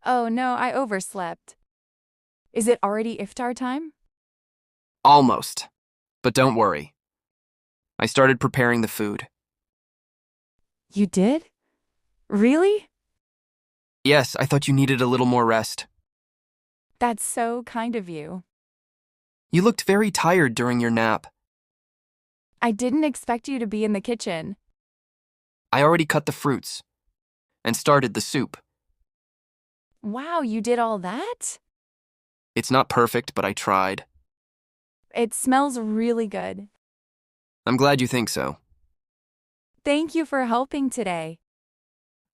Oh no, I overslept. Is it already iftar time? Almost. But don't worry. I started preparing the food. You did? Really? Yes, I thought you needed a little more rest. That's so kind of you. You looked very tired during your nap. I didn't expect you to be in the kitchen. I already cut the fruits and started the soup. Wow, you did all that? It's not perfect, but I tried. It smells really good. I'm glad you think so. Thank you for helping today.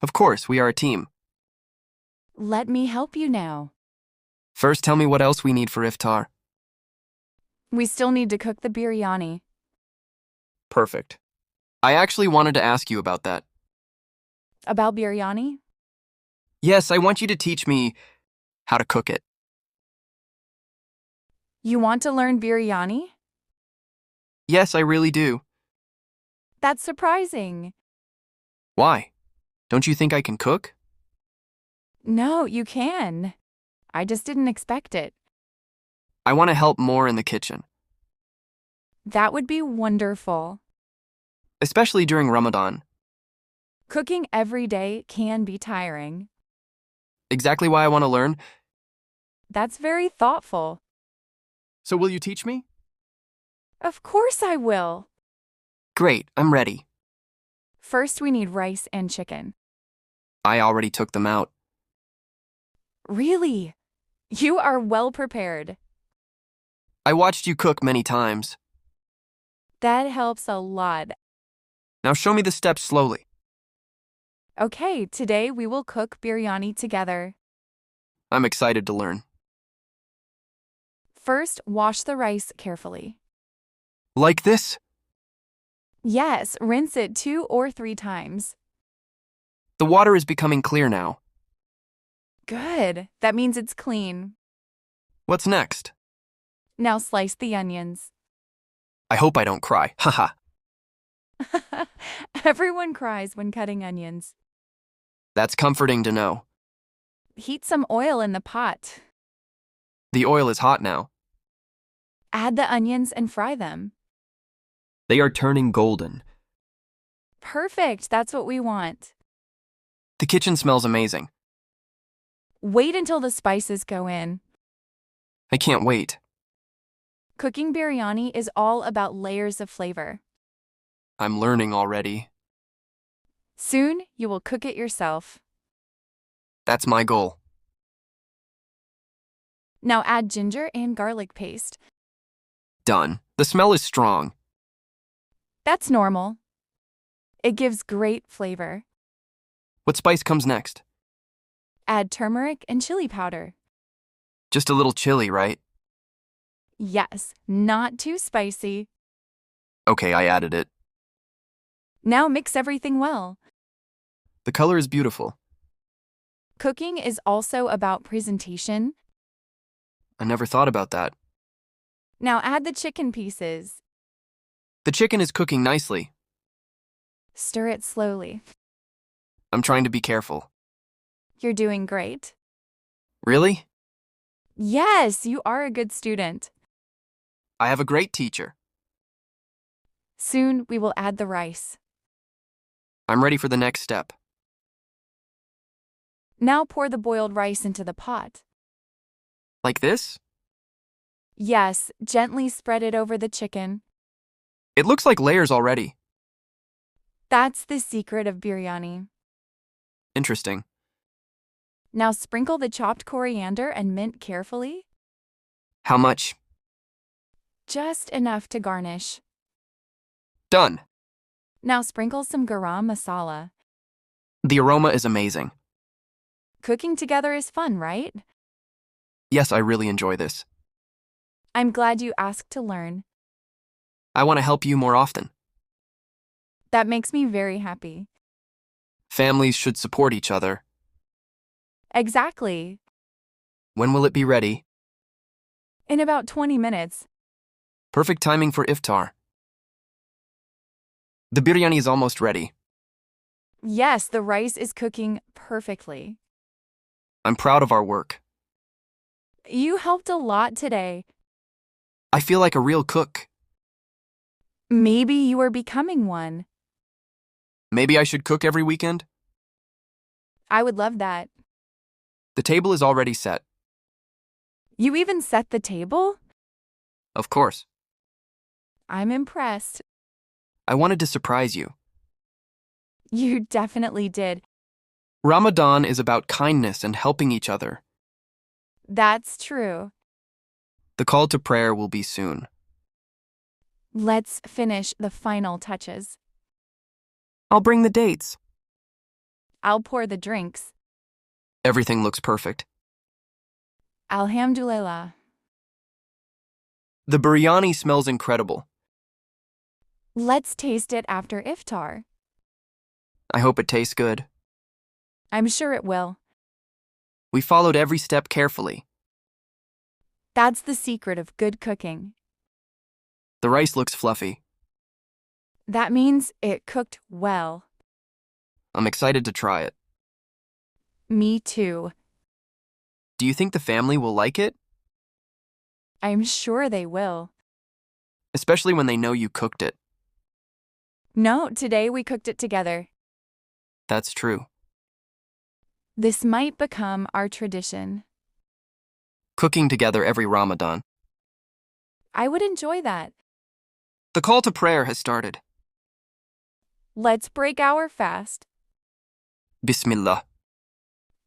Of course, we are a team. Let me help you now. First, tell me what else we need for iftar. We still need to cook the biryani. Perfect. I actually wanted to ask you about that. About biryani? Yes, I want you to teach me how to cook it. You want to learn biryani? Yes, I really do. That's surprising. Why? Don't you think I can cook? No, you can. I just didn't expect it. I want to help more in the kitchen, That would be wonderful. especially during Ramadan. Cooking every day can be tiring. Exactly why I want to learn. That's very thoughtful. So will you teach me? Of course I will. Great, I'm ready. First, we need rice and chicken. I already took them out. Really? You are well prepared. I watched you cook many times. That helps a lot. Now show me the steps slowly. Okay, today we will cook biryani together. I'm excited to learn. First, wash the rice carefully. Like this? Yes, rinse it 2 or 3 times. The water is becoming clear now. Good. That means it's clean. What's next? Now slice the onions. I hope I don't cry. Haha. Everyone cries when cutting onions. That's comforting to know. Heat some oil in the pot. The oil is hot now. Add the onions and fry them. They are turning golden. Perfect, that's what we want. The kitchen smells amazing. Wait until the spices go in. I can't wait. Cooking biryani is all about layers of flavor. I'm learning already. Soon, you will cook it yourself. That's my goal. Now add ginger and garlic paste. Done. The smell is strong. That's normal. It gives great flavor. What spice comes next? Add turmeric and chili powder. Just a little chili, right? Yes, not too spicy. Okay, I added it. Now mix everything well. The color is beautiful. Cooking is also about presentation. I never thought about that. Now add the chicken pieces. The chicken is cooking nicely. Stir it slowly. I'm trying to be careful. You're doing great. Really? Yes, you are a good student. I have a great teacher. Soon we will add the rice. I'm ready for the next step. Now pour the boiled rice into the pot. Like this? Yes, gently spread it over the chicken. It looks like layers already. That's the secret of biryani. Interesting. Now sprinkle the chopped coriander and mint carefully. How much? Just enough to garnish. Done. Now sprinkle some garam masala. The aroma is amazing. Cooking together is fun, right? Yes, I really enjoy this. I'm glad you asked to learn. I want to help you more often. That makes me very happy. Families should support each other. Exactly. When will it be ready? In about 20 minutes. Perfect timing for iftar. The biryani is almost ready. Yes, the rice is cooking perfectly. I'm proud of our work. You helped a lot today. I feel like a real cook. Maybe you are becoming one. Maybe I should cook every weekend? I would love that. The table is already set. You even set the table? Of course. I'm impressed. I wanted to surprise you. You definitely did. Ramadan is about kindness and helping each other. That's true. The call to prayer will be soon. Let's finish the final touches. I'll bring the dates. I'll pour the drinks. Everything looks perfect. Alhamdulillah. The biryani smells incredible. Let's taste it after Iftar. I hope it tastes good. I'm sure it will. We followed every step carefully. That's the secret of good cooking. The rice looks fluffy. That means it cooked well. I'm excited to try it. Me too. Do you think the family will like it? I'm sure they will. Especially when they know you cooked it. No, today we cooked it together. That's true. This might become our tradition. Cooking together every Ramadan. I would enjoy that. The call to prayer has started. Let's break our fast. Bismillah.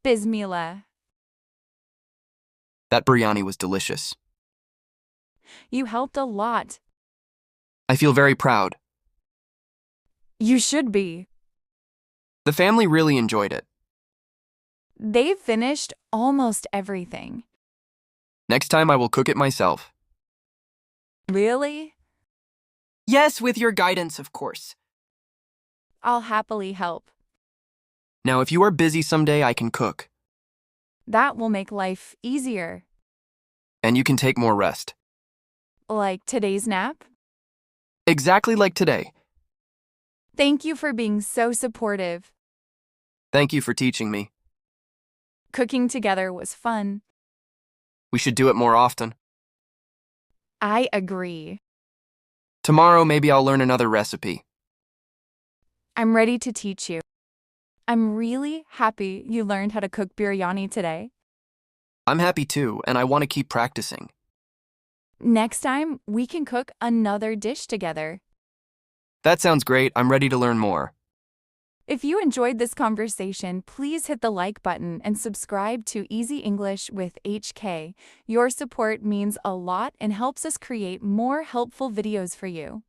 Bismillah. That biryani was delicious. You helped a lot. I feel very proud. You should be. The family really enjoyed it. They've finished almost everything. Next time I will cook it myself. Really? Yes, with your guidance, of course. I'll happily help. Now, if you are busy someday, I can cook. That will make life easier. And you can take more rest. Like today's nap? Exactly like today. Thank you for being so supportive. Thank you for teaching me. Cooking together was fun. We should do it more often. I agree. Tomorrow, maybe I'll learn another recipe. I'm ready to teach you. I'm really happy you learned how to cook biryani today. I'm happy too, and I want to keep practicing. Next time, we can cook another dish together. That sounds great. I'm ready to learn more. If you enjoyed this conversation, please hit the like button and subscribe to Easy English with HK. Your support means a lot and helps us create more helpful videos for you.